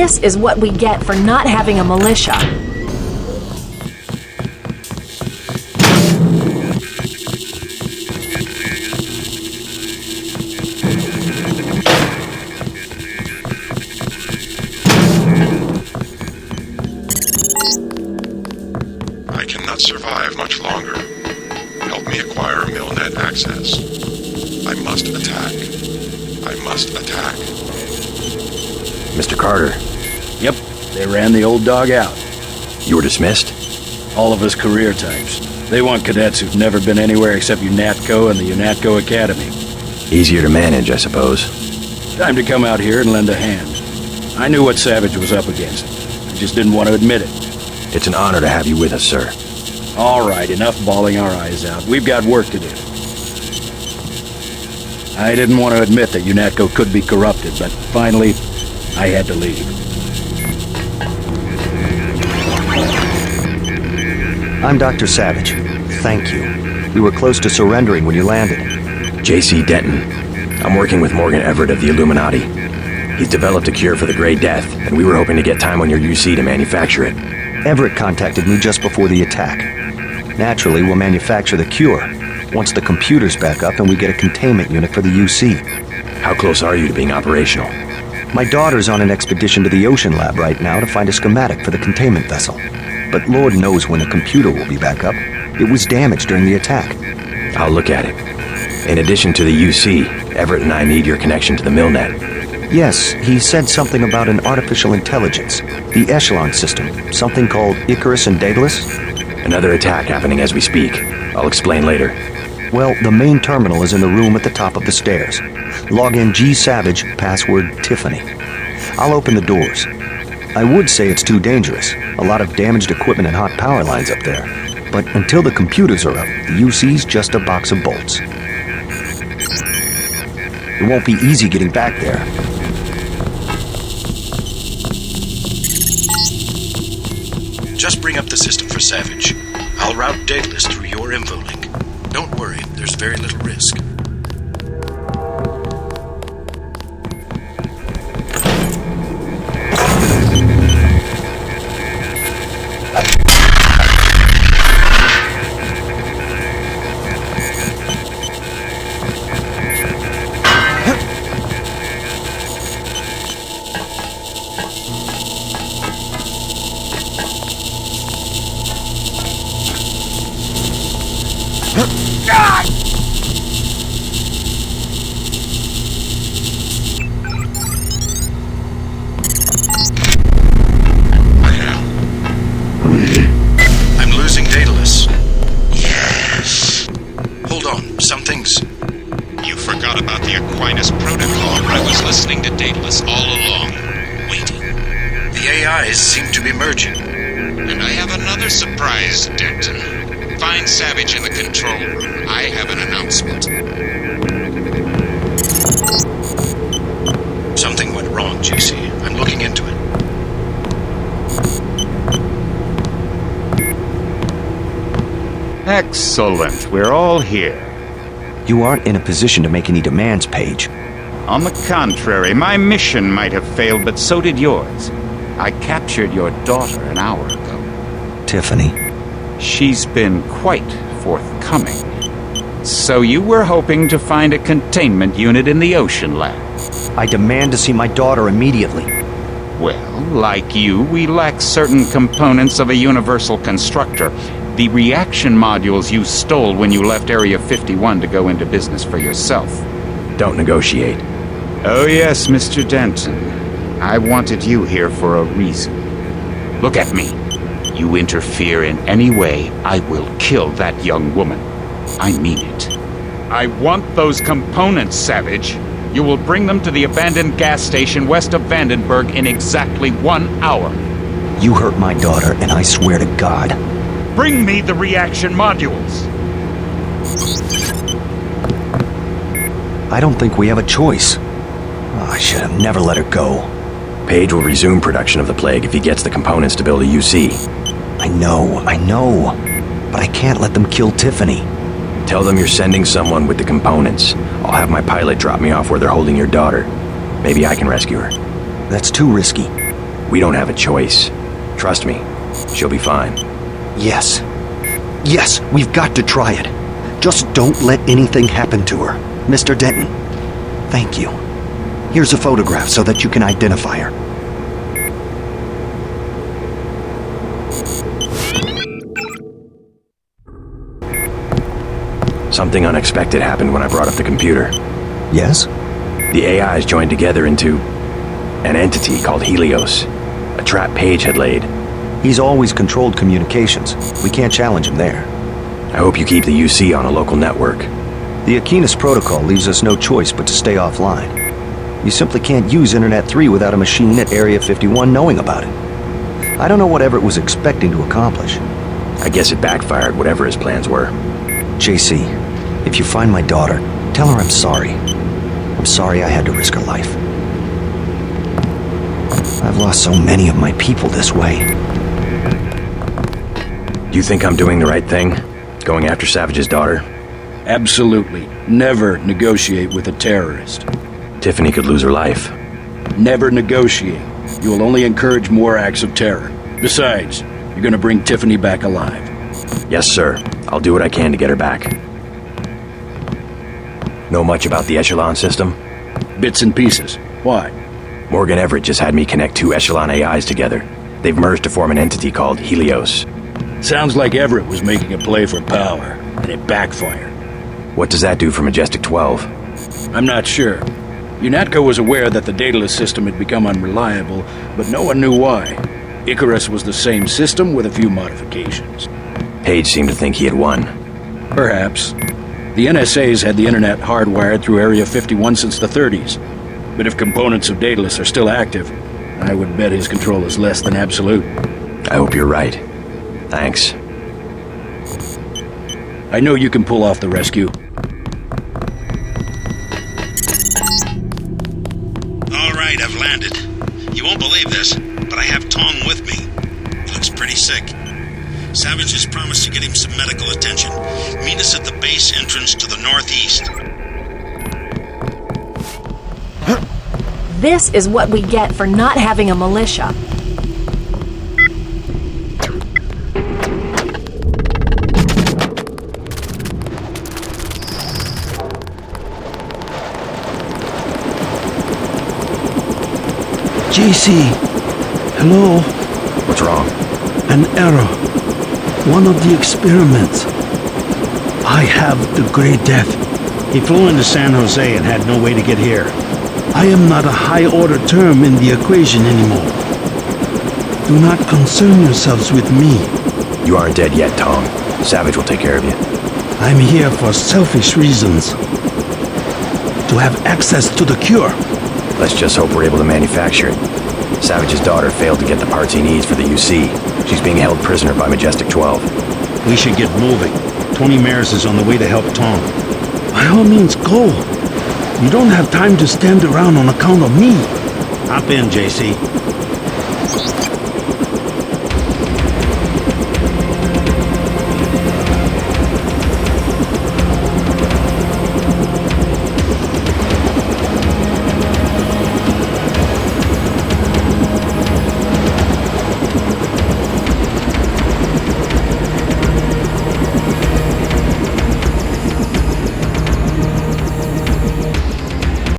This is what we get for not having a militia. I cannot survive much longer. Help me acquire MillNet access. I must attack. I must attack. Mr. Carter. Yep, they ran the old dog out. You were dismissed? All of us career types. They want cadets who've never been anywhere except UNATCO and the UNATCO Academy. Easier to manage, I suppose. Time to come out here and lend a hand. I knew what Savage was up against. I just didn't want to admit it. It's an honor to have you with us, sir. All right, enough bawling our eyes out. We've got work to do. I didn't want to admit that UNATCO could be corrupted, but finally, I had to leave. I'm Dr. Savage. Thank you. We were close to surrendering when you landed. J.C. Denton. I'm working with Morgan Everett of the Illuminati. He's developed a cure for the Grey Death, and we were hoping to get time on your UC to manufacture it. Everett contacted me just before the attack. Naturally, we'll manufacture the cure once the computer's back up and we get a containment unit for the UC. How close are you to being operational? My daughter's on an expedition to the Ocean Lab right now to find a schematic for the containment vessel. But Lord knows when the computer will be back up. It was damaged during the attack. I'll look at it. In addition to the UC, Everett and I need your connection to the MillNet. Yes, he said something about an artificial intelligence. The Echelon system. Something called Icarus and Daedalus. Another attack happening as we speak. I'll explain later. Well, the main terminal is in the room at the top of the stairs. Log in G Savage, password Tiffany. I'll open the doors. I would say it's too dangerous. A lot of damaged equipment and hot power lines up there. But until the computers are up, the UC's just a box of bolts. It won't be easy getting back there. Just bring up the system for Savage. I'll route Daedalus through your info link. Don't worry, there's very little risk. I'm losing Daedalus. Yes. Hold on, something's... You forgot about the Aquinas Protocol. I was listening to Daedalus all along, waiting. The AIs seem to be merging. And I have another surprise, Denton. Find Savage in the control room. I have an announcement. Something went wrong, JC. I'm looking into it. Excellent. We're all here. You aren't in a position to make any demands, Paige. On the contrary, my mission might have failed, but so did yours. I captured your daughter an hour ago. Tiffany. She's been quite forthcoming. So you were hoping to find a containment unit in the Ocean Lab? I demand to see my daughter immediately. Well, like you, we lack certain components of a universal constructor. The reaction modules you stole when you left Area 51 to go into business for yourself. Don't negotiate. Oh yes, Mr. Denton. I wanted you here for a reason. Look at me. You interfere in any way, I will kill that young woman. I mean it. I want those components, Savage. You will bring them to the abandoned gas station west of Vandenberg in exactly 1 hour. You hurt my daughter, and I swear to God. Bring me the reaction modules. I don't think we have a choice. Oh, I should have never let her go. Page will resume production of the Plague if he gets the components to build a UC. I know. But I can't let them kill Tiffany. Tell them you're sending someone with the components. I'll have my pilot drop me off where they're holding your daughter. Maybe I can rescue her. That's too risky. We don't have a choice. Trust me, she'll be fine. Yes. Yes, we've got to try it. Just don't let anything happen to her. Mr. Denton, thank you. Here's a photograph so that you can identify her. Something unexpected happened when I brought up the computer. Yes? The AIs joined together into an entity called Helios. A trap Page had laid. He's always controlled communications. We can't challenge him there. I hope you keep the UC on a local network. The Aquinas protocol leaves us no choice but to stay offline. You simply can't use Internet 3 without a machine at Area 51 knowing about it. I don't know what Everett was expecting to accomplish. I guess it backfired, whatever his plans were. JC, if you find my daughter, tell her I'm sorry. I'm sorry I had to risk her life. I've lost so many of my people this way. Do you think I'm doing the right thing? Going after Savage's daughter? Absolutely. Never negotiate with a terrorist. Tiffany could lose her life. Never negotiate. You will only encourage more acts of terror. Besides, you're gonna bring Tiffany back alive. Yes, sir. I'll do what I can to get her back. Know much about the Echelon system? Bits and pieces. Why? Morgan Everett just had me connect 2 Echelon AIs together. They've merged to form an entity called Helios. Sounds like Everett was making a play for power, and it backfired. What does that do for Majestic 12? I'm not sure. UNATCO was aware that the Daedalus system had become unreliable, but no one knew why. Icarus was the same system with a few modifications. Page seemed to think he had won. Perhaps. The NSA's had the internet hardwired through Area 51 since the 30s. But if components of Daedalus are still active, I would bet his control is less than absolute. I hope you're right. Thanks. I know you can pull off the rescue. All right, I've landed. You won't believe this, but I have Tong with me. He looks pretty sick. Savage has promised to get him some medical attention. Meet us at the base entrance to the northeast. This is what we get for not having a militia. JC, hello? What's wrong? An error. One of the experiments. I have the Grey Death. He flew into San Jose and had no way to get here. I am not a high-order term in the equation anymore. Do not concern yourselves with me. You aren't dead yet, Tom. Savage will take care of you. I'm here for selfish reasons. To have access to the cure. Let's just hope we're able to manufacture it. Savage's daughter failed to get the parts he needs for the UC. She's being held prisoner by Majestic 12. We should get moving. Tony Maris is on the way to help Tom. By all means, go. You don't have time to stand around on account of me. Hop in, JC.